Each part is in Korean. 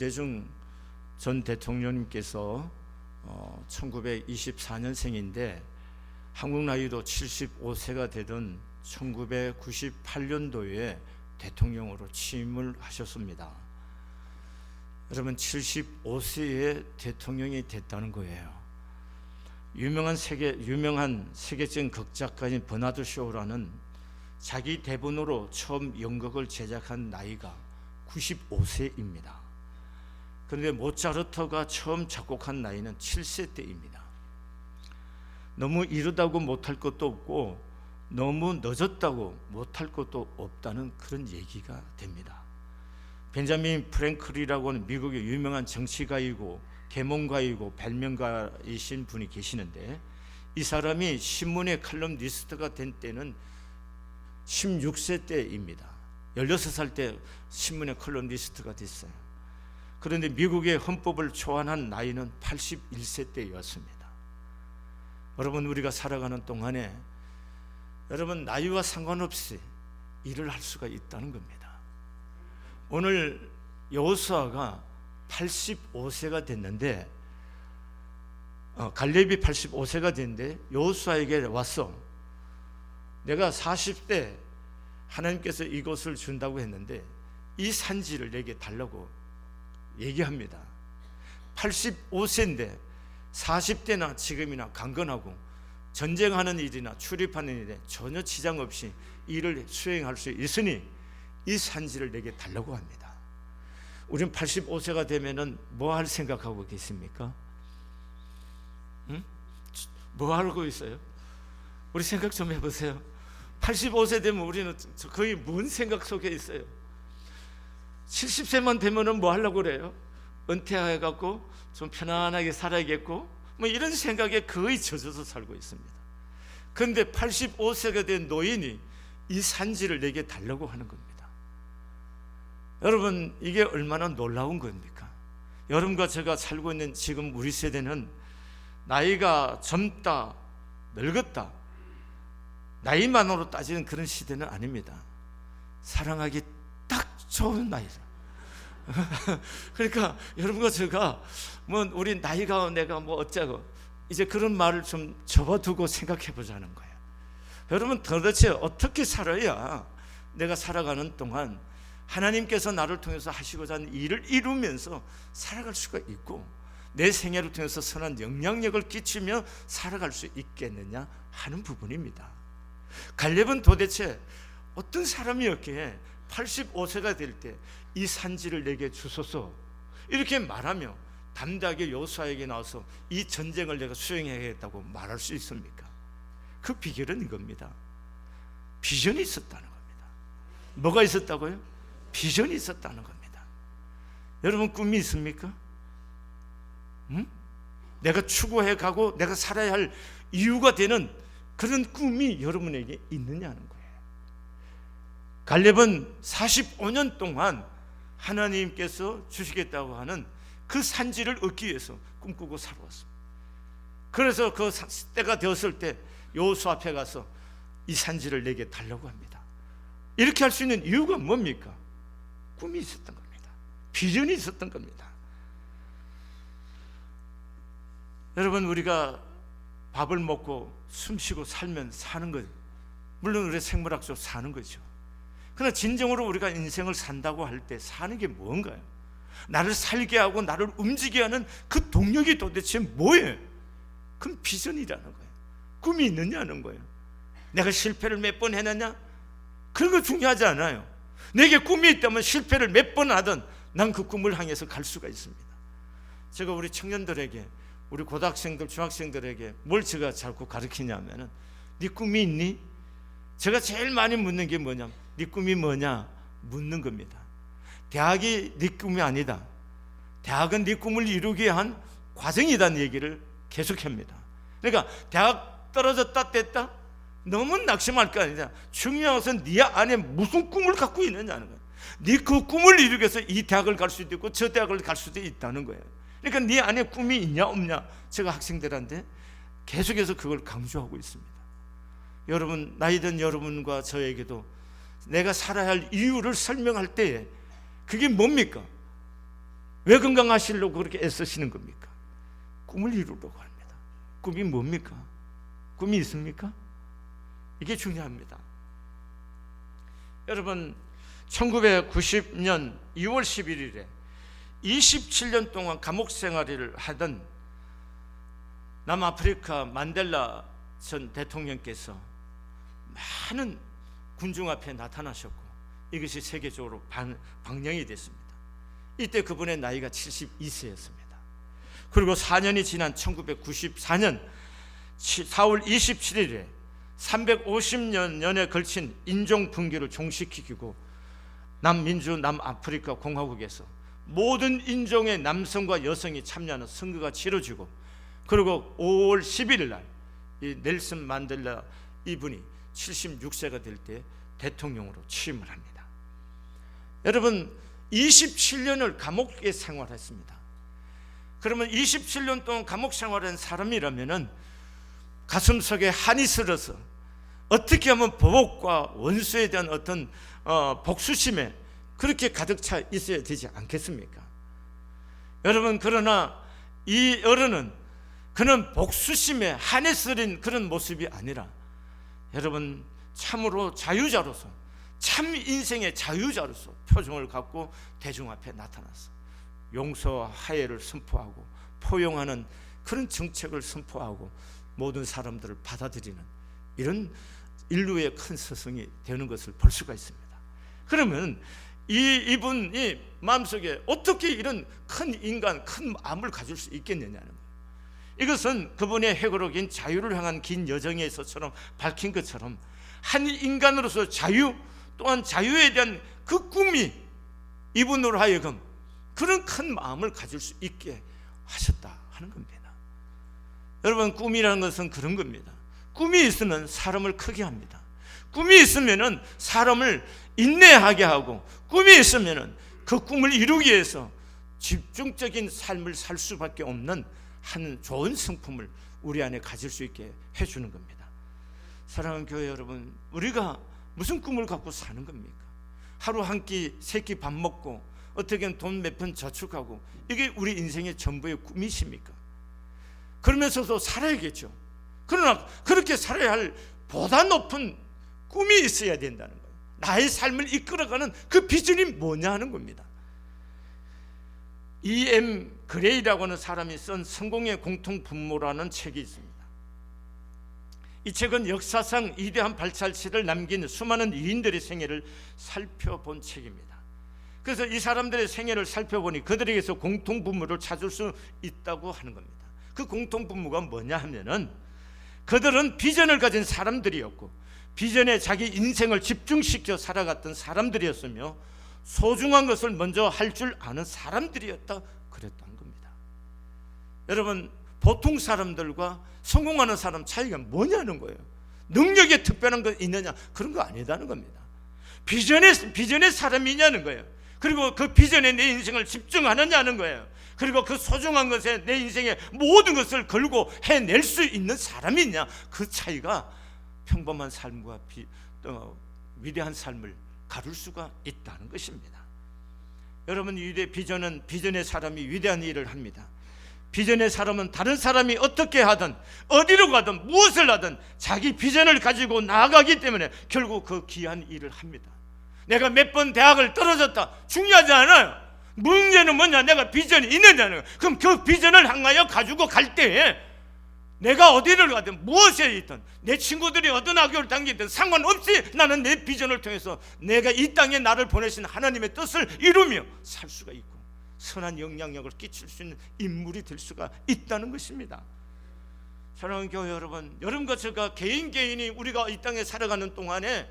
김대중 전 대통령님께서 1924년생인데 한국 나이도 75세가 되던 1998년도에 대통령으로 취임을 하셨습니다. 여러분, 75세에 대통령이 됐다는 거예요. 유명한 세계적인 극작가인 버나드 쇼라는 자기 대본으로 처음 연극을 제작한 나이가 95세입니다. 그런데 모차르트가 처음 작곡한 나이는 7세 때입니다. 너무 이르다고 못할 것도 없고 너무 늦었다고 못할 것도 없다는 그런 얘기가 됩니다. 벤자민 프랭클이라고 하는 미국의 유명한 정치가이고 계몽가이고 발명가이신 분이 계시는데, 이 사람이 신문의 칼럼니스트가 된 때는 16세 때입니다. 16살 때 신문의 칼럼니스트가 됐어요. 그런데 미국의 헌법을 초안한 나이는 81세 때였습니다. 여러분, 우리가 살아가는 동안에 여러분 나이와 상관없이 일을 할 수가 있다는 겁니다. 오늘 여호수아가 85세가 됐는데, 갈렙이 85세가 됐는데 여호수아에게 와서 내가 40대 하나님께서 이것을 준다고 했는데 이 산지를 내게 달라고 얘기합니다. 85세인데 40대나 지금이나 강건하고 전쟁하는 일이나 출입하는 일에 전혀 지장 없이 일을 수행할 수 있으니 이 산지를 내게 달라고 합니다. 우리는 85세가 되면은 뭐 할 생각하고 계십니까? 뭐 하고 있어요? 우리 생각 좀 해보세요. 85세 되면 우리는 거의 뭔 생각 속에 있어요? 70세만 되면은 뭐 하려고 그래요? 은퇴해갖고 좀 편안하게 살아야겠고 뭐 이런 생각에 거의 젖어서 살고 있습니다. 그런데 85세가 된 노인이 이 산지를 내게 달라고 하는 겁니다. 여러분, 이게 얼마나 놀라운 겁니까? 여러분과 제가 살고 있는 지금 우리 세대는 나이가 젊다, 늙었다, 나이만으로 따지는 그런 시대는 아닙니다. 사랑하기 딱 좋은 나이다. 그러니까 여러분과 제가 뭐 우리 나이가 내가 뭐 어쩌고 이제 그런 말을 좀 접어두고 생각해 보자는 거예요. 여러분, 도대체 어떻게 살아야 내가 살아가는 동안 하나님께서 나를 통해서 하시고자 하는 일을 이루면서 살아갈 수가 있고 내 생애를 통해서 선한 영향력을 끼치며 살아갈 수 있겠느냐 하는 부분입니다. 갈렙은 도대체 어떤 사람이었기에 85세가 될 때 이 산지를 내게 주소서 이렇게 말하며 담대하게 여호수아에게 나와서 이 전쟁을 내가 수행해야겠다고 말할 수 있습니까? 그 비결은 이겁니다. 비전이 있었다는 겁니다. 뭐가 있었다고요? 비전이 있었다는 겁니다. 여러분, 꿈이 있습니까? 내가 추구해 가고 내가 살아야 할 이유가 되는 그런 꿈이 여러분에게 있느냐는 거예요. 갈렙은 45년 동안 하나님께서 주시겠다고 하는 그 산지를 얻기 위해서 꿈꾸고 살아왔습니다. 그래서 그 때가 되었을 때 여호수아 앞에 가서 이 산지를 내게 달라고 합니다. 이렇게 할 수 있는 이유가 뭡니까? 꿈이 있었던 겁니다. 비전이 있었던 겁니다. 여러분, 우리가 밥을 먹고 숨쉬고 살면 사는 거죠. 물론 우리 생물학적으로 사는 거죠. 그러나 진정으로 우리가 인생을 산다고 할 때 사는 게 뭔가요? 나를 살게 하고 나를 움직이게 하는 그 동력이 도대체 뭐예요? 그건 비전이라는 거예요. 꿈이 있느냐는 거예요. 내가 실패를 몇 번 했느냐? 그런 거 중요하지 않아요. 내게 꿈이 있다면 실패를 몇 번 하든 난 그 꿈을 향해서 갈 수가 있습니다. 제가 우리 청년들에게, 우리 고등학생들, 중학생들에게 뭘 제가 자꾸 가르치냐면은 네 꿈이 있니? 제가 제일 많이 묻는 게 뭐냐면 네 꿈이 뭐냐? 묻는 겁니다. 대학이 네 꿈이 아니다. 대학은 네 꿈을 이루기 위한 과정이라는 얘기를 계속합니다. 그러니까 대학 떨어졌다 뗐다? 너무 낙심할 거 아니냐. 중요한 것은 네 안에 무슨 꿈을 갖고 있느냐는 거예요. 네 그 꿈을 이루기 위해서 이 대학을 갈 수도 있고 저 대학을 갈 수도 있다는 거예요. 그러니까 네 안에 꿈이 있냐 없냐, 제가 학생들한테 계속해서 그걸 강조하고 있습니다. 여러분, 나이든 여러분과 저에게도 내가 살아야 할 이유를 설명할 때에 그게 뭡니까? 왜 건강하시려고 그렇게 애쓰시는 겁니까? 꿈을 이루려고 합니다. 꿈이 뭡니까? 꿈이 있습니까? 이게 중요합니다. 여러분, 1990년 2월 11일에 27년 동안 감옥 생활을 하던 남아프리카 만델라 전 대통령께서 많은 군중 앞에 나타나셨고 이것이 세계적으로 방영이 됐습니다. 이때 그분의 나이가 72세였습니다. 그리고 4년이 지난 1994년 4월 27일에 350년에 걸친 인종 분개를 종식시키고 남민주 남아프리카 공화국에서 모든 인종의 남성과 여성이 참여하는 선거가 치러지고, 그리고 5월 11일 날 이 넬슨 만델라 이분이 76세가 될 때 대통령으로 취임을 합니다. 여러분, 27년을 감옥에 생활했습니다. 그러면 27년 동안 감옥 생활한 사람이라면은 가슴속에 한이 슬어서 어떻게 하면 보복과 원수에 대한 어떤 복수심에 그렇게 가득 차 있어야 되지 않겠습니까? 여러분, 그러나 이 어른은 그는 복수심에 한이 쓰린 그런 모습이 아니라 여러분 참으로 자유자로서, 참 인생의 자유자로서 표정을 갖고 대중 앞에 나타났어. 용서와 화해를 선포하고 포용하는 그런 정책을 선포하고 모든 사람들을 받아들이는 이런 인류의 큰 스승이 되는 것을 볼 수가 있습니다. 그러면 이분이 마음속에 어떻게 이런 큰 인간, 큰 마음을 가질 수 있겠느냐는 거예요. 이것은 그분의 회고록인 자유를 향한 긴 여정에 있어서처럼 밝힌 것처럼 한 인간으로서 자유, 또한 자유에 대한 그 꿈이 이분으로 하여금 그런 큰 마음을 가질 수 있게 하셨다 하는 겁니다. 여러분, 꿈이라는 것은 그런 겁니다. 꿈이 있으면 사람을 크게 합니다. 꿈이 있으면 사람을 인내하게 하고, 꿈이 있으면 그 꿈을 이루기 위해서 집중적인 삶을 살 수밖에 없는 한 좋은 성품을 우리 안에 가질 수 있게 해주는 겁니다. 사랑하는 교회 여러분, 우리가 무슨 꿈을 갖고 사는 겁니까? 하루 한 끼, 세 끼 밥 먹고 어떻게든 돈 몇 푼 저축하고, 이게 우리 인생의 전부의 꿈이십니까? 그러면서도 살아야겠죠. 그러나 그렇게 살아야 할 보다 높은 꿈이 있어야 된다는 거예요. 나의 삶을 이끌어가는 그 비전이 뭐냐 하는 겁니다. E.M. 그레이라고 하는 사람이 쓴 성공의 공통분모라는 책이 있습니다. 이 책은 역사상 위대한 발자취를 남긴 수많은 위인들의 생애를 살펴본 책입니다. 그래서 이 사람들의 생애를 살펴보니 그들에게서 공통분모를 찾을 수 있다고 하는 겁니다. 그 공통분모가 뭐냐 하면은 그들은 비전을 가진 사람들이었고 비전에 자기 인생을 집중시켜 살아갔던 사람들이었으며 소중한 것을 먼저 할 줄 아는 사람들이었다 그랬다는 겁니다. 여러분, 보통 사람들과 성공하는 사람 차이가 뭐냐는 거예요. 능력에 특별한 거 있느냐, 그런 거 아니다는 겁니다. 비전의 사람이냐는 거예요. 그리고 그 비전에 내 인생을 집중하느냐는 거예요. 그리고 그 소중한 것에 내 인생의 모든 것을 걸고 해낼 수 있는 사람이냐, 그 차이가 평범한 삶과 위대한 삶을 가를 수가 있다는 것입니다. 여러분, 비전의 사람이 위대한 일을 합니다. 비전의 사람은 다른 사람이 어떻게 하든 어디로 가든 무엇을 하든 자기 비전을 가지고 나아가기 때문에 결국 그 귀한 일을 합니다. 내가 몇 번 대학을 떨어졌다, 중요하지 않아요. 문제는 뭐냐, 내가 비전이 있느냐는 거예요. 그럼 그 비전을 향하여 가지고 갈 때에 내가 어디를 가든 무엇에 있든 내 친구들이 어떤 학교를 다니든 상관없이 나는 내 비전을 통해서 내가 이 땅에 나를 보내신 하나님의 뜻을 이루며 살 수가 있고 선한 영향력을 끼칠 수 있는 인물이 될 수가 있다는 것입니다. 사랑하는 교회 여러분, 여러분과 제가 개인이 우리가 이 땅에 살아가는 동안에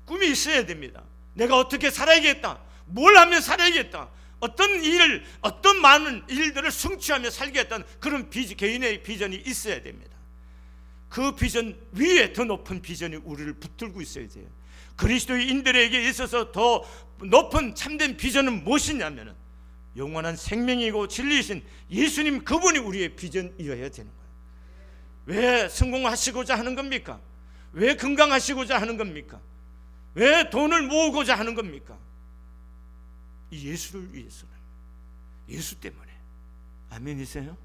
꿈이 있어야 됩니다. 내가 어떻게 살아야겠다, 뭘 하면 살아야겠다, 어떤 많은 일들을 성취하며 살겠다는 그런 개인의 비전이 있어야 됩니다. 그 비전 위에 더 높은 비전이 우리를 붙들고 있어야 돼요. 그리스도인들에게 있어서 더 높은 참된 비전은 무엇이냐면 영원한 생명이고 진리이신 예수님, 그분이 우리의 비전이어야 되는 거예요. 왜 성공하시고자 하는 겁니까? 왜 건강하시고자 하는 겁니까? 왜 돈을 모으고자 하는 겁니까? 이 예수를 위해서는, 예수 때문에. 아멘이세요?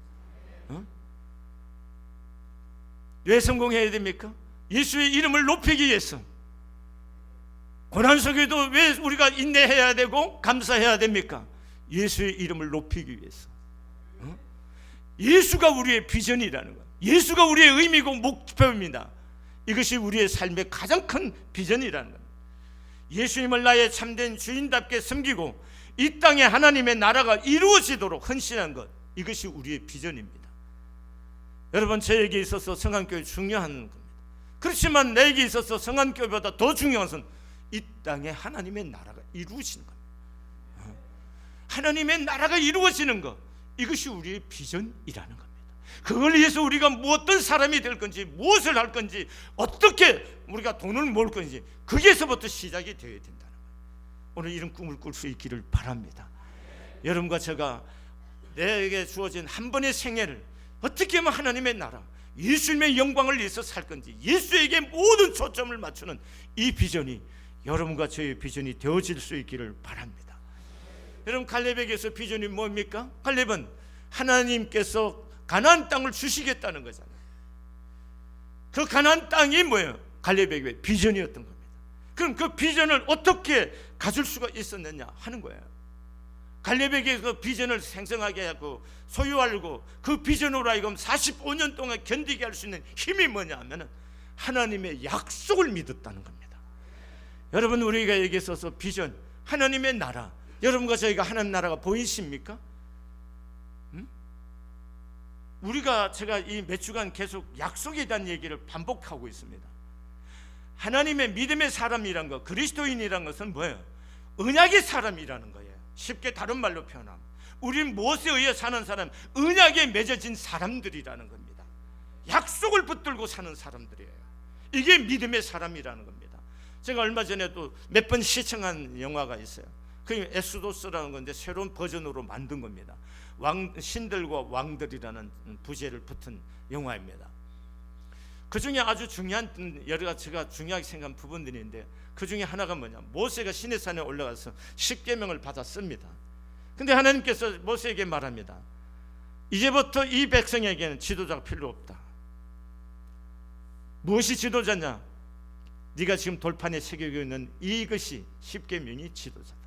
왜 성공해야 됩니까? 예수의 이름을 높이기 위해서. 고난 속에도 왜 우리가 인내해야 되고 감사해야 됩니까? 예수의 이름을 높이기 위해서. 예수가 우리의 비전이라는 것, 예수가 우리의 의미고 목표입니다. 이것이 우리의 삶의 가장 큰 비전이라는 것. 예수님을 나의 참된 주인답게 섬기고 이 땅에 하나님의 나라가 이루어지도록 헌신한 것, 이것이 우리의 비전입니다. 여러분, 저에게 있어서 성안교회 중요한 겁니다. 그렇지만 내게 있어서 성안교회보다 더 중요한 것은 이 땅에 하나님의 나라가 이루어지는 겁니다. 하나님의 나라가 이루어지는 것, 이것이 우리의 비전이라는 겁니다. 그걸 위해서 우리가 어떤 사람이 될 건지, 무엇을 할 건지, 어떻게 우리가 돈을 모을 건지, 거기에서부터 시작이 되어야 된다는 거예요. 오늘 이런 꿈을 꿀 수 있기를 바랍니다. 여러분과 제가 내게 주어진 한 번의 생애를 어떻게 하면 하나님의 나라, 예수님의 영광을 위해서 살 건지, 예수에게 모든 초점을 맞추는 이 비전이 여러분과 저의 비전이 되어질 수 있기를 바랍니다. 여러분, 갈렙에게서 비전이 뭡니까? 갈렙은 하나님께서 가나안 땅을 주시겠다는 거잖아요. 그 가나안 땅이 뭐예요? 갈렙에게 비전이었던 겁니다. 그럼 그 비전을 어떻게 가질 수가 있었느냐 하는 거예요. 갈렙에게 그 비전을 생성하게 하고 소유하고 그 비전으로 하여금 45년 동안 견디게 할 수 있는 힘이 뭐냐 하면 하나님의 약속을 믿었다는 겁니다. 여러분, 우리가 여기 있어서 비전, 하나님의 나라, 여러분과 저희가 하나님 나라가 보이십니까? 제가 이 몇 주간 계속 약속에 대한 얘기를 반복하고 있습니다. 하나님의 믿음의 사람이란 것, 그리스도인이란 것은 뭐예요? 언약의 사람이라는 거예요. 쉽게 다른 말로 표현하면 우린 무엇에 의해 사는 사람? 언약에 맺어진 사람들이라는 겁니다. 약속을 붙들고 사는 사람들이에요. 이게 믿음의 사람이라는 겁니다. 제가 얼마 전에도 몇 번 시청한 영화가 있어요. 그게 에스도스라는 건데 새로운 버전으로 만든 겁니다. 신들과 왕들이라는 부제를 붙은 영화입니다. 그 중에 아주 중요한 여러 가지 제가 중요하게 생각한 부분들이 있는데 그 중에 하나가 뭐냐, 모세가 시내산에 올라가서 십계명을 받았습니다. 근데 하나님께서 모세에게 말합니다. 이제부터 이 백성에게는 지도자가 필요 없다. 무엇이 지도자냐? 네가 지금 돌판에 새기고 있는 이것이 십계명이 지도자다.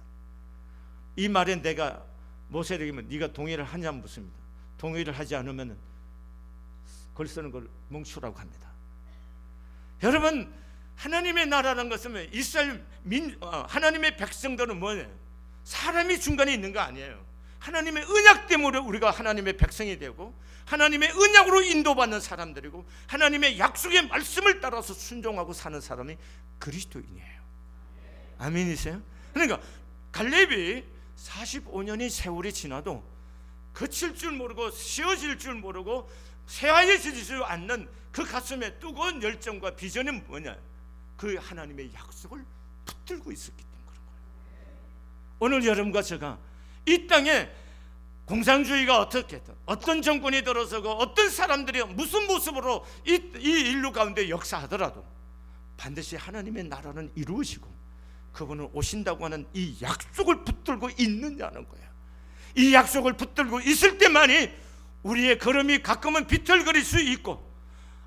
이 말에 내가 모세에게 네가 동의를 하냐 묻습니다. 동의를 하지 않으면 글 쓰는 걸 멈추라고 합니다. 여러분, 하나님의 나라라는 것은 이스라엘 하나님의 백성들은 뭐예요? 사람이 중간에 있는 거 아니에요. 하나님의 언약 때문에 우리가 하나님의 백성이 되고 하나님의 언약으로 인도받는 사람들이고 하나님의 약속의 말씀을 따라서 순종하고 사는 사람이 그리스도인이에요. 아멘이세요? 그러니까 갈렙이 45년의 세월이 지나도 그칠 줄 모르고 쉬어질 줄 모르고 쇠하여지지 않는 그 가슴에 뜨거운 열정과 비전이 뭐냐? 그 하나님의 약속을 붙들고 있었기 때문에 그런 거예요. 오늘 여러분과 제가 이 땅에 공산주의가 어떻게든 어떤 정권이 들어서고 어떤 사람들이 무슨 모습으로 이 인류 가운데 역사하더라도 반드시 하나님의 나라는 이루어지고 그분은 오신다고 하는 이 약속을 붙들고 있느냐는 거예요. 이 약속을 붙들고 있을 때만이 우리의 걸음이 가끔은 비틀거릴 수 있고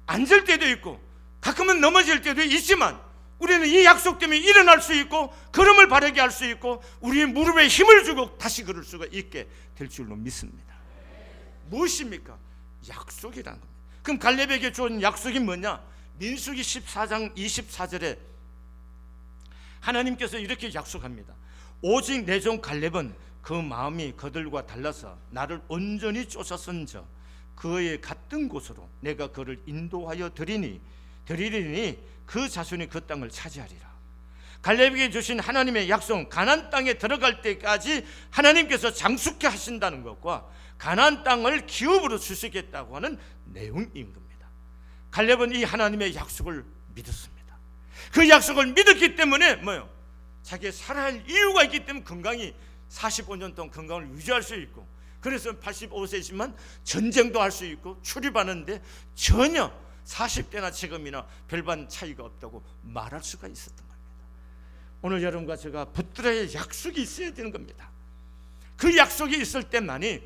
앉을 때도 있고 가끔은 넘어질 때도 있지만 우리는 이 약속 때문에 일어날 수 있고 걸음을 바르게 할 수 있고 우리의 무릎에 힘을 주고 다시 걸을 수가 있게 될 줄로 믿습니다. 무엇입니까? 약속이라는 겁니다. 그럼 갈렙에게 준 약속이 뭐냐? 민수기 14장 24절에 하나님께서 이렇게 약속합니다. 오직 내 종 갈렙은 그 마음이 그들과 달라서 나를 온전히 쫓아선저 그의 갔던 곳으로 내가 그를 인도하여 드리리니 그 자손이 그 땅을 차지하리라. 갈렙에게 주신 하나님의 약속은 가나안 땅에 들어갈 때까지 하나님께서 장수케 하신다는 것과 가나안 땅을 기업으로 주시겠다고 하는 내용인 겁니다. 갈렙은 이 하나님의 약속을 믿었습니다. 그 약속을 믿었기 때문에 뭐요? 자기가 살아야 할 이유가 있기 때문에 건강이 45년 동안 건강을 유지할 수 있고 그래서 85세지만 전쟁도 할 수 있고 출입하는데 전혀 40대나 지금이나 별반 차이가 없다고 말할 수가 있었던 겁니다. 오늘 여러분과 제가 붙들어야 할 약속이 있어야 되는 겁니다. 그 약속이 있을 때만이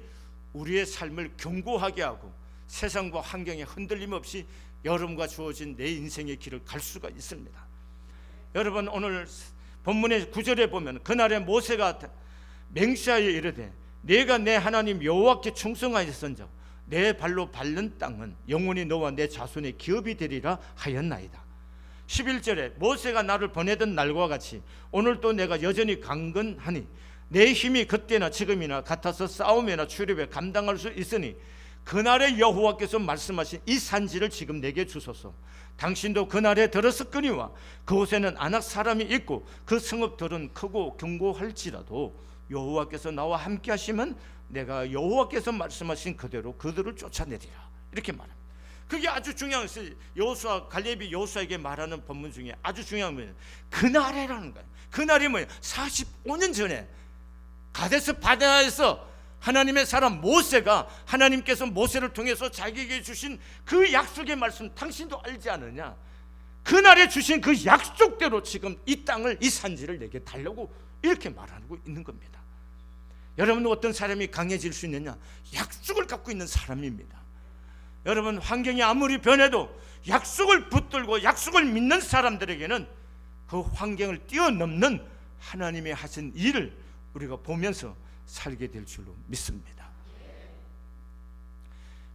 우리의 삶을 견고하게 하고 세상과 환경에 흔들림 없이 여러분과 주어진 내 인생의 길을 갈 수가 있습니다. 여러분, 오늘 본문의 9절에 보면 그날에 모세가 맹세하여 이르되 내가 내 하나님 여호와께 충성하였은즉 내 발로 밟는 땅은 영원히 너와 내 자손의 기업이 되리라 하였나이다. 11절에 모세가 나를 보내던 날과 같이 오늘도 내가 여전히 강건하니 내 힘이 그때나 지금이나 같아서 싸움이나 출입에 감당할 수 있으니 그날에 여호와께서 말씀하신 이 산지를 지금 내게 주소서. 당신도 그날에 들었을거니와 그곳에는 아낙 사람이 있고 그 성읍들은 크고 견고할지라도 여호와께서 나와 함께 하시면 내가 여호와께서 말씀하신 그대로 그들을 쫓아내리라. 이렇게 말합니다. 그게 아주 중요한 것이 여호수아, 갈렙이 여호수아에게 말하는 본문 중에 아주 중요한 거예요. 그날에라는 거예요. 그날이 뭐예요? 45년 전에 가데스 바네아에서 하나님의 사람 모세가 하나님께서 모세를 통해서 자기에게 주신 그 약속의 말씀 당신도 알지 않느냐? 그날에 주신 그 약속대로 지금 이 땅을, 이 산지를 내게 달라고 이렇게 말하고 있는 겁니다. 여러분, 어떤 사람이 강해질 수 있느냐? 약속을 갖고 있는 사람입니다. 여러분, 환경이 아무리 변해도 약속을 붙들고 약속을 믿는 사람들에게는 그 환경을 뛰어넘는 하나님의 하신 일을 우리가 보면서 살게 될 줄로 믿습니다.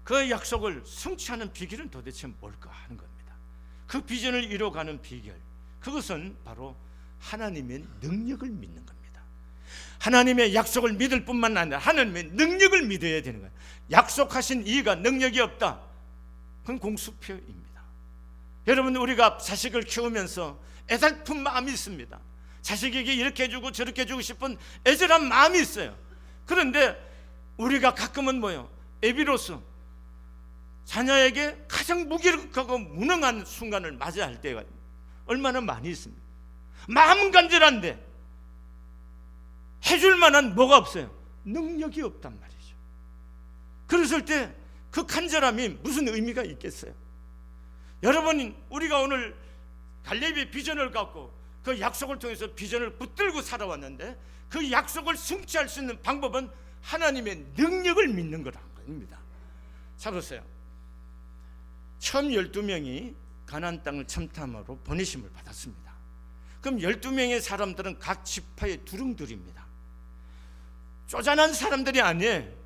그 약속을 성취하는 비결은 도대체 뭘까 하는 겁니다. 그 비전을 이뤄가는 비결, 그것은 바로 하나님의 능력을 믿는 겁니다. 하나님의 약속을 믿을 뿐만 아니라 하나님의 능력을 믿어야 되는 거예요. 약속하신 이가 능력이 없다, 그건 공수표입니다. 여러분, 우리가 자식을 키우면서 애달픈 마음이 있습니다. 자식에게 이렇게 해주고 저렇게 해주고 싶은 애절한 마음이 있어요. 그런데 우리가 가끔은 뭐예요? 애비로서 자녀에게 가장 무기력하고 무능한 순간을 맞이할 때가 얼마나 많이 있습니다. 마음은 간절한데 해줄 만한 뭐가 없어요? 능력이 없단 말이죠. 그랬을 때 그 간절함이 무슨 의미가 있겠어요? 여러분, 우리가 오늘 갈렙의 비전을 갖고 그 약속을 통해서 비전을 붙들고 살아왔는데 그 약속을 성취할 수 있는 방법은 하나님의 능력을 믿는 거라는 겁니다. 자, 보세요. 처음 12명이 가나안 땅을 참탐하러 보내심을 받았습니다. 그럼 12명의 사람들은 각 지파의 두릉들입니다. 쪼잔한 사람들이 아니에요.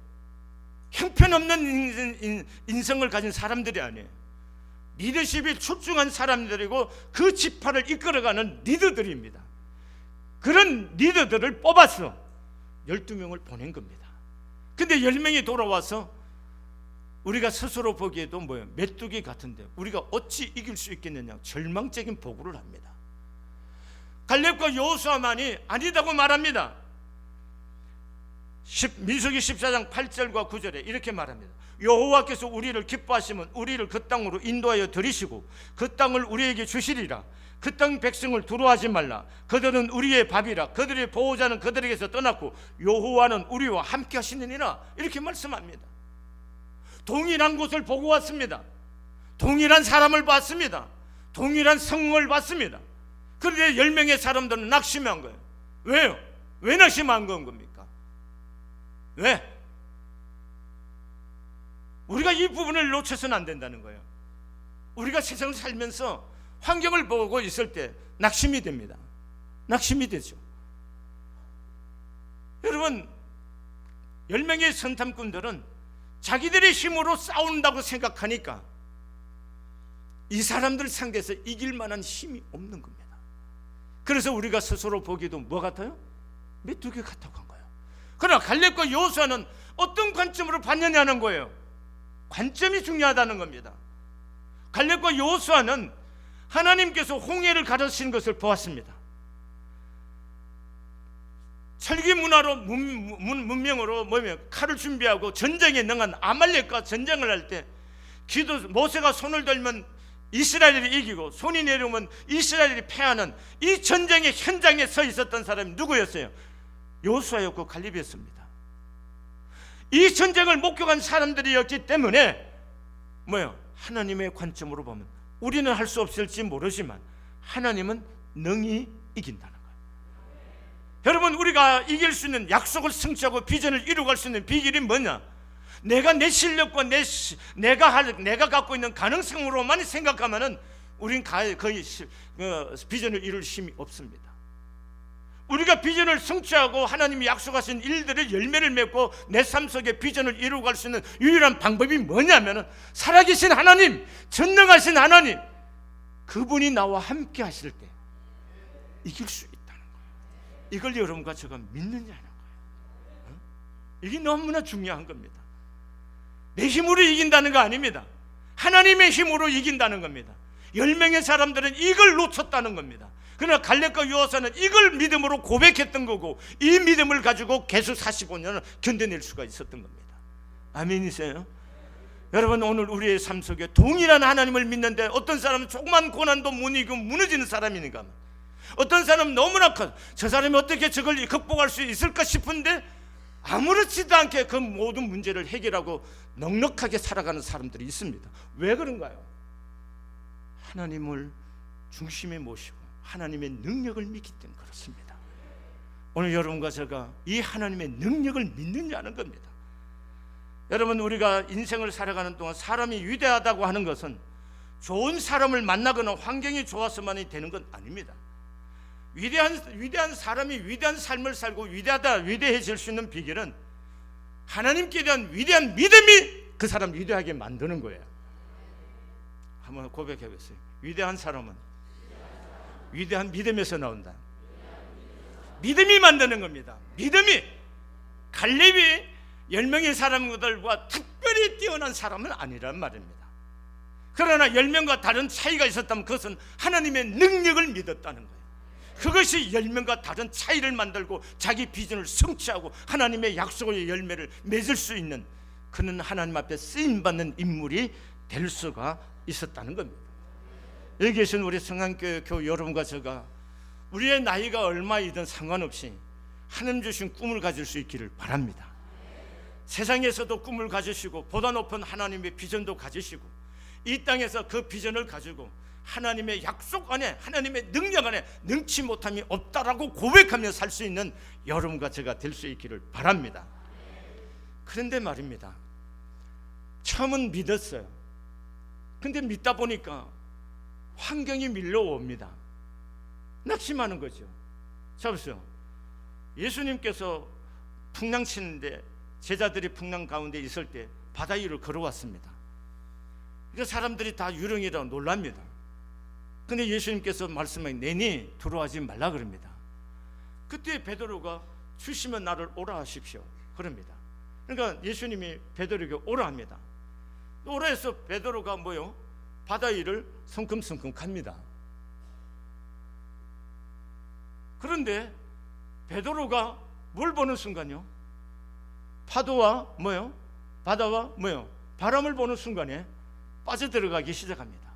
형편없는 인성을 가진 사람들이 아니에요. 리더십이 출중한 사람들이고 그 지파를 이끌어가는 리더들입니다. 그런 리더들을 뽑아서 12명을 보낸 겁니다. 근데 10명이 돌아와서 우리가 스스로 보기에도 뭐예요? 메뚜기 같은데 우리가 어찌 이길 수 있겠느냐, 절망적인 보고를 합니다. 갈렙과 여호수아만이 아니다고 말합니다. 민수기 14장 8절과 9절에 이렇게 말합니다. 여호와께서 우리를 기뻐하시면 우리를 그 땅으로 인도하여 들이시고 그 땅을 우리에게 주시리라. 그 땅 백성을 두려워하지 말라. 그들은 우리의 밥이라. 그들의 보호자는 그들에게서 떠났고 여호와는 우리와 함께 하시느니라. 이렇게 말씀합니다. 동일한 곳을 보고 왔습니다. 동일한 사람을 봤습니다. 동일한 성을 봤습니다. 그런데 10명의 사람들은 낙심한 거예요. 왜요? 왜 낙심한 건 겁니까? 왜? 우리가 이 부분을 놓쳐서는 안 된다는 거예요. 우리가 세상을 살면서 환경을 보고 있을 때 낙심이 됩니다. 낙심이 되죠. 여러분, 10명의 선탐꾼들은 자기들의 힘으로 싸운다고 생각하니까 이 사람들 상대해서 이길 만한 힘이 없는 겁니다. 그래서 우리가 스스로 보기에도 뭐 같아요? 메뚜기 같다고 한 거예요. 그러나 갈렙과 여호수아는 어떤 관점으로 봤느냐는 거예요. 관점이 중요하다는 겁니다. 갈렙과 여호수아는 하나님께서 홍해를 가르치는 것을 보았습니다. 철기 문화로 문명으로 칼을 준비하고 전쟁에 능한 아말렉과 전쟁을 할 때 모세가 손을 들면 이스라엘이 이기고 손이 내려오면 이스라엘이 패하는 이 전쟁의 현장에 서 있었던 사람이 누구였어요? 여호수아였고 갈렙이었습니다. 이 전쟁을 목격한 사람들이었기 때문에 하나님의 관점으로 보면 우리는 할 수 없을지 모르지만 하나님은 능히 이긴다는 거예요. 여러분, 우리가 이길 수 있는, 약속을 성취하고 비전을 이루어갈 수 있는 비결이 뭐냐? 내가 내 실력과 내가 갖고 있는 가능성으로만 생각하면은 우린 거의 비전을 이룰 힘이 없습니다. 우리가 비전을 성취하고 하나님이 약속하신 일들의 열매를 맺고 내 삶 속에 비전을 이루어갈 수 있는 유일한 방법이 뭐냐면은 살아계신 하나님, 전능하신 하나님, 그분이 나와 함께 하실 때 이길 수 있다는 거예요. 이걸 여러분과 제가 믿느냐는 거예요. 이게 너무나 중요한 겁니다. 내 힘으로 이긴다는 거 아닙니다. 하나님의 힘으로 이긴다는 겁니다. 10명의 사람들은 이걸 놓쳤다는 겁니다. 그러나 갈렙과 여호사는 이걸 믿음으로 고백했던 거고, 이 믿음을 가지고 계속 45년을 견뎌낼 수가 있었던 겁니다. 아멘이세요? 여러분, 오늘 우리의 삶 속에 동일한 하나님을 믿는데 어떤 사람은 조그만 고난도 못 이기고 무너지는 사람이니까, 어떤 사람은 너무나 저 사람이 어떻게 저걸 극복할 수 있을까 싶은데 아무렇지도 않게 그 모든 문제를 해결하고 넉넉하게 살아가는 사람들이 있습니다. 왜 그런가요? 하나님을 중심에 모시고 하나님의 능력을 믿기 때문에 그렇습니다. 오늘 여러분과 제가 이 하나님의 능력을 믿느냐는 겁니다. 여러분, 우리가 인생을 살아가는 동안 사람이 위대하다고 하는 것은 좋은 사람을 만나거나 환경이 좋아서만이 되는 건 아닙니다. 위대한 사람이 위대한 삶을 살고 위대해질 수 있는 비결은 하나님께 대한 위대한 믿음이 그 사람 위대하게 만드는 거예요. 한번 고백해 보세요. 위대한 사람은 위대한 믿음에서 나온다. 믿음이 만드는 겁니다. 믿음이. 갈렙이 10명의 사람들과 특별히 뛰어난 사람은 아니란 말입니다. 그러나 10명과 다른 차이가 있었다면 그것은 하나님의 능력을 믿었다는 거예요. 그것이 10명과 다른 차이를 만들고 자기 비전을 성취하고 하나님의 약속의 열매를 맺을 수 있는, 그는 하나님 앞에 쓰임받는 인물이 될 수가 있었다는 겁니다. 여기 계신 우리 성안교회 여러분과 제가 우리의 나이가 얼마이든 상관없이 하나님 주신 꿈을 가질 수 있기를 바랍니다. 세상에서도 꿈을 가지시고 보다 높은 하나님의 비전도 가지시고 이 땅에서 그 비전을 가지고 하나님의 약속 안에, 하나님의 능력 안에 능치 못함이 없다라고 고백하며 살 수 있는 여러분과 제가 될 수 있기를 바랍니다. 그런데 말입니다, 처음은 믿었어요. 근데 믿다 보니까 환경이 밀려옵니다. 낙심하는 거죠. 자 보세요. 예수님께서 풍랑 치는데, 제자들이 풍랑 가운데 있을 때 바다 위를 걸어왔습니다. 그 사람들이 다 유령이라고 놀랍니다. 근데 예수님께서 말씀하신 내니 들어가지 말라 그럽니다. 그때 베드로가 주시면 나를 오라 하십시오 그럽니다. 그러니까 예수님이 베드로에게 오라 합니다. 오라 해서 베드로가 뭐요? 바다 위를 성큼성큼 갑니다. 그런데 베드로가 뭘 보는 순간요? 파도와 뭐요? 바다와 뭐요? 바람을 보는 순간에 빠져들어가기 시작합니다.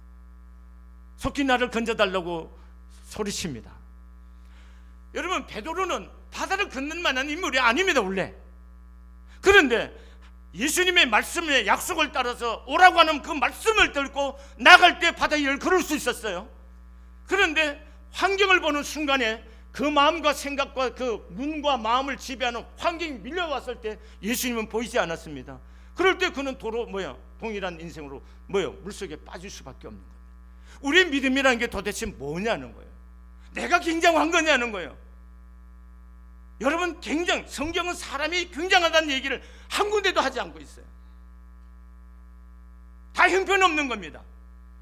속히 나를 건져달라고 소리칩니다. 여러분, 베드로는 바다를 걷는 만한 인물이 아닙니다 원래. 그런데 예수님의 말씀에 약속을 따라서 오라고 하는 그 말씀을 들고 나갈 때 바다 위를 걸을 수 있었어요. 그런데 환경을 보는 순간에 그 마음과 생각과 그 눈과 마음을 지배하는 환경이 밀려왔을 때 예수님은 보이지 않았습니다. 그럴 때 그는 동일한 인생으로 물속에 빠질 수밖에 없는 거예요. 우리의 믿음이라는 게 도대체 뭐냐는 거예요. 내가 굉장한 거냐는 거예요. 여러분, 성경은 사람이 굉장하다는 얘기를 한 군데도 하지 않고 있어요. 다 형편없는 겁니다.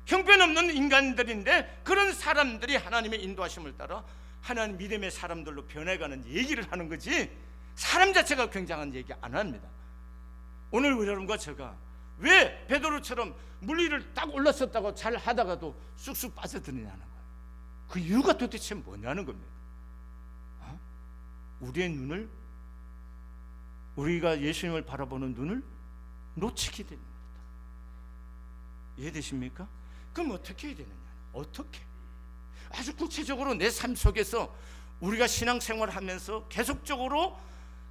형편없는 인간들인데 그런 사람들이 하나님의 인도하심을 따라 하나님 믿음의 사람들로 변해가는 얘기를 하는 거지, 사람 자체가 굉장한 얘기 안 합니다. 오늘 여러분과 제가 왜 베드로처럼 물 위를 딱 올랐었다고 잘 하다가도 쑥쑥 빠져드느냐는 거예요. 그 이유가 도대체 뭐냐는 겁니다. 우리의 눈을, 우리가 예수님을 바라보는 눈을 놓치게 되는 겁니다. 이해되십니까? 그럼 어떻게 해야 되느냐? 어떻게? 아주 구체적으로 내 삶 속에서 우리가 신앙생활을 하면서 계속적으로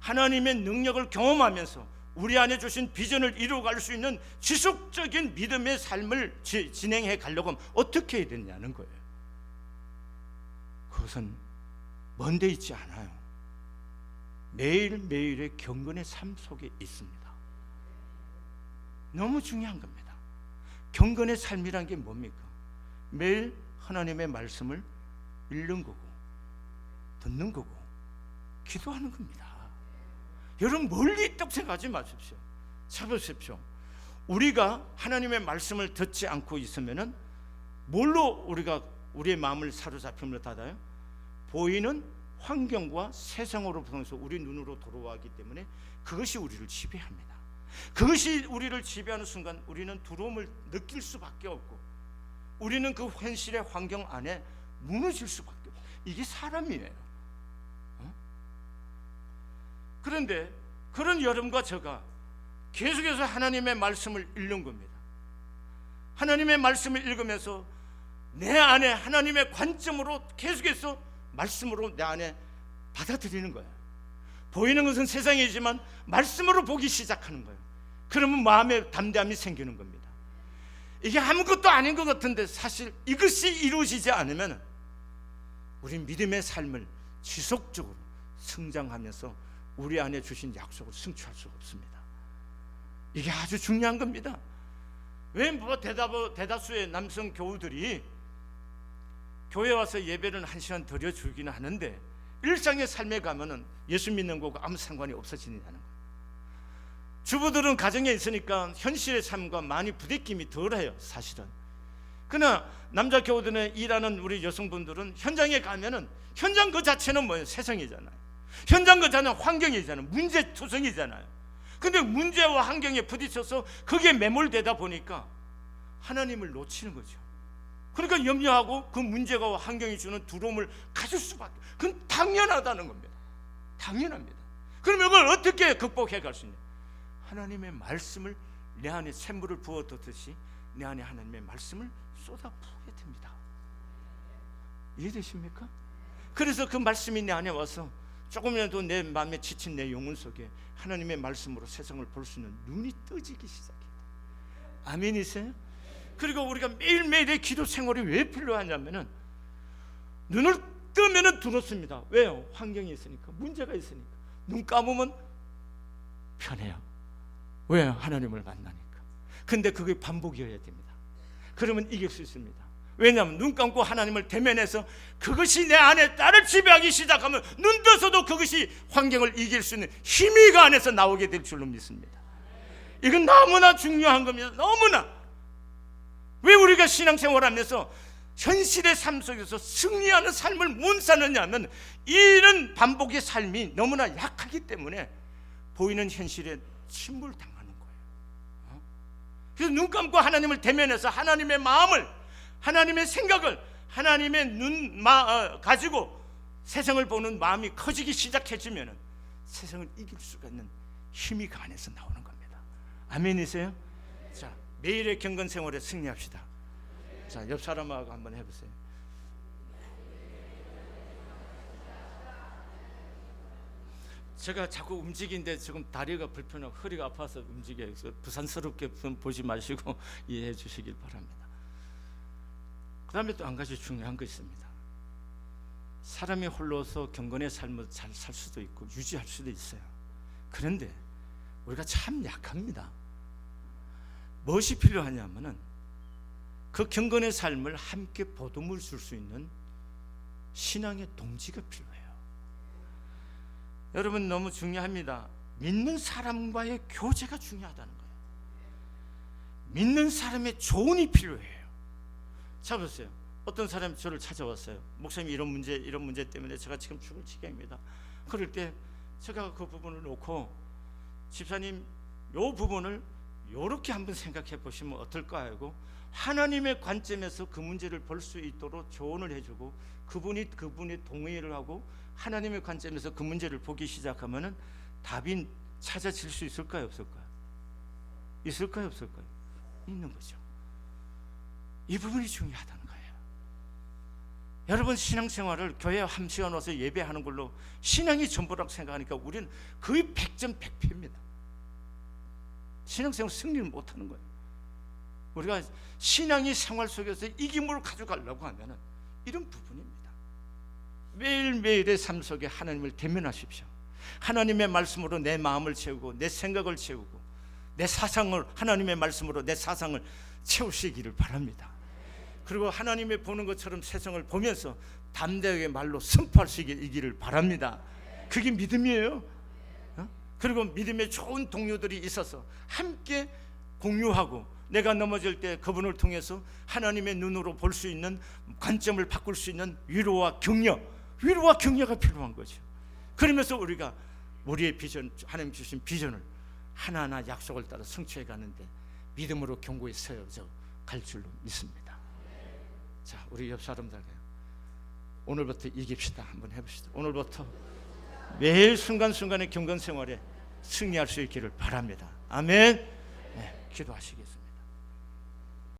하나님의 능력을 경험하면서 우리 안에 주신 비전을 이루어갈 수 있는 지속적인 믿음의 삶을 진행해 가려고 하면 어떻게 해야 되냐는 거예요. 그것은 먼 데 있지 않아요. 매일매일의 경건의 삶 속에 있습니다. 너무 중요한 겁니다. 경건의 삶이란 게 뭡니까? 매일 하나님의 말씀을 읽는 거고 듣는 거고 기도하는 겁니다. 여러분 멀리 있다고 생각하지 마십시오. 찾아보십시오. 우리가 하나님의 말씀을 듣지 않고 있으면은 뭘로 우리가 우리의 마음을 사로잡힘을 닫아요? 보이는 환경과 세상으로 통해서 우리 눈으로 들어오기 때문에 그것이 우리를 지배합니다. 그것이 우리를 지배하는 순간 우리는 두려움을 느낄 수밖에 없고 우리는 그 현실의 환경 안에 무너질 수밖에 없고 이게 사람이에요. 그런데 그런 여러분과 제가 계속해서 하나님의 말씀을 읽는 겁니다. 하나님의 말씀을 읽으면서 내 안에 하나님의 관점으로 계속해서 말씀으로 내 안에 받아들이는 거예요. 보이는 것은 세상이지만 말씀으로 보기 시작하는 거예요. 그러면 마음에 담대함이 생기는 겁니다. 이게 아무것도 아닌 것 같은데 사실 이것이 이루어지지 않으면 우리 믿음의 삶을 지속적으로 성장하면서 우리 안에 주신 약속을 성취할 수가 없습니다. 이게 아주 중요한 겁니다. 왜 대다수의 남성 교우들이 교회 와서 예배를 1시간 드려주기는 하는데 일상의 삶에 가면은 예수 믿는 거고 아무 상관이 없어지느냐는 거예요. 주부들은 가정에 있으니까 현실의 삶과 많이 부대낌이 덜해요, 사실은. 그러나 남자 교우들은 일하는 우리 여성분들은 현장에 가면은 현장 그 자체는 뭐예요? 세상이잖아요. 현장 그 자체는 환경이잖아요. 문제투성이잖아요. 근데 문제와 환경에 부딪혀서 그게 매몰되다 보니까 하나님을 놓치는 거죠. 그러니까 염려하고 그 문제가 환경이 주는 두려움을 가질 수밖에. 그건 당연하다는 겁니다. 당연합니다. 그럼 이걸 어떻게 극복해 갈 수 있냐? 하나님의 말씀을 내 안에 샘물을 부어두듯이 내 안에 하나님의 말씀을 쏟아부어야 됩니다. 이해되십니까? 그래서 그 말씀이 내 안에 와서 조금이라도 내 마음에 지친 내 영혼 속에 하나님의 말씀으로 세상을 볼 수 있는 눈이 떠지기 시작해요. 아멘이세요? 그리고 우리가 매일매일의 기도 생활이 왜 필요하냐면은 눈을 뜨면은 두렵습니다. 왜요? 환경이 있으니까, 문제가 있으니까. 눈 감으면 편해요. 왜요? 하나님을 만나니까. 근데 그게 반복이어야 됩니다. 그러면 이길 수 있습니다. 왜냐하면 눈 감고 하나님을 대면해서 그것이 내 안에 나를 지배하기 시작하면 눈 떠서도 그것이 환경을 이길 수 있는 힘이 그 안에서 나오게 될 줄로 믿습니다. 이건 너무나 중요한 겁니다. 너무나. 왜 우리가 신앙생활하면서 현실의 삶 속에서 승리하는 삶을 못 사느냐면 이런 반복의 삶이 너무나 약하기 때문에 보이는 현실에 침몰당하는 거예요. 그래서 눈 감고 하나님을 대면해서 하나님의 마음을, 하나님의 생각을, 하나님의 눈 가지고 세상을 보는 마음이 커지기 시작해지면 세상을 이길 수가 있는 힘이 그 안에서 나오는 겁니다. 아멘이세요? 자, 매일의 경건 생활에 승리합시다. 자, 옆 사람하고 한번 해보세요. 제가 자꾸 움직이는데 지금 다리가 불편하고 허리가 아파서 움직여요. 부산스럽게 보지 마시고 이해해 주시길 바랍니다. 그 다음에 또 한 가지 중요한 거 있습니다. 사람이 홀로서 경건의 삶을 잘 살 수도 있고 유지할 수도 있어요. 그런데 우리가 참 약합니다. 무엇이 필요하냐면은 그 경건의 삶을 함께 보듬을 줄 수 있는 신앙의 동지가 필요해요. 여러분 너무 중요합니다. 믿는 사람과의 교제가 중요하다는 거예요. 믿는 사람의 조언이 필요해요. 자 보세요. 어떤 사람이 저를 찾아왔어요. 목사님 이런 문제 때문에 제가 지금 죽을 지경입니다. 그럴 때 제가 그 부분을 놓고 집사님 요 부분을 요렇게 한번 생각해 보시면 어떨까 하고 하나님의 관점에서 그 문제를 볼 수 있도록 조언을 해주고 그분이 동의를 하고 하나님의 관점에서 그 문제를 보기 시작하면은 답이 찾아질 수 있을까요? 없을까요? 있을까요? 없을까요? 있는 거죠. 이 부분이 중요하다는 거예요. 여러분 신앙생활을 교회 한 시간 와서 예배하는 걸로 신앙이 전부라고 생각하니까 우리는 거의 100점 100패입니다. 신앙생활 승리를 못하는 거예요. 우리가 신앙이 생활 속에서 이김을 가져가려고 하면은 이런 부분입니다. 매일매일의 삶 속에 하나님을 대면하십시오. 하나님의 말씀으로 내 마음을 채우고 내 생각을 채우고 내 사상을 하나님의 말씀으로 내 사상을 채우시기를 바랍니다. 그리고 하나님이 보는 것처럼 세상을 보면서 담대하게 말로 선포할 수 있기를 바랍니다. 그게 믿음이에요. 그리고 믿음의 좋은 동료들이 있어서 함께 공유하고 내가 넘어질 때 그분을 통해서 하나님의 눈으로 볼 수 있는 관점을 바꿀 수 있는 위로와 격려가 필요한 거죠. 그러면서 우리가 우리의 비전, 하나님 주신 비전을 하나하나 약속을 따라 성취해 가는데 믿음으로 견고히 세워져 갈 줄로 믿습니다. 자, 우리 옆 사람들에게 오늘부터 이깁시다. 한번 해봅시다. 오늘부터 매일 순간순간의 경건 생활에 승리할 수 있기를 바랍니다. 아멘. 네, 기도하시겠습니다.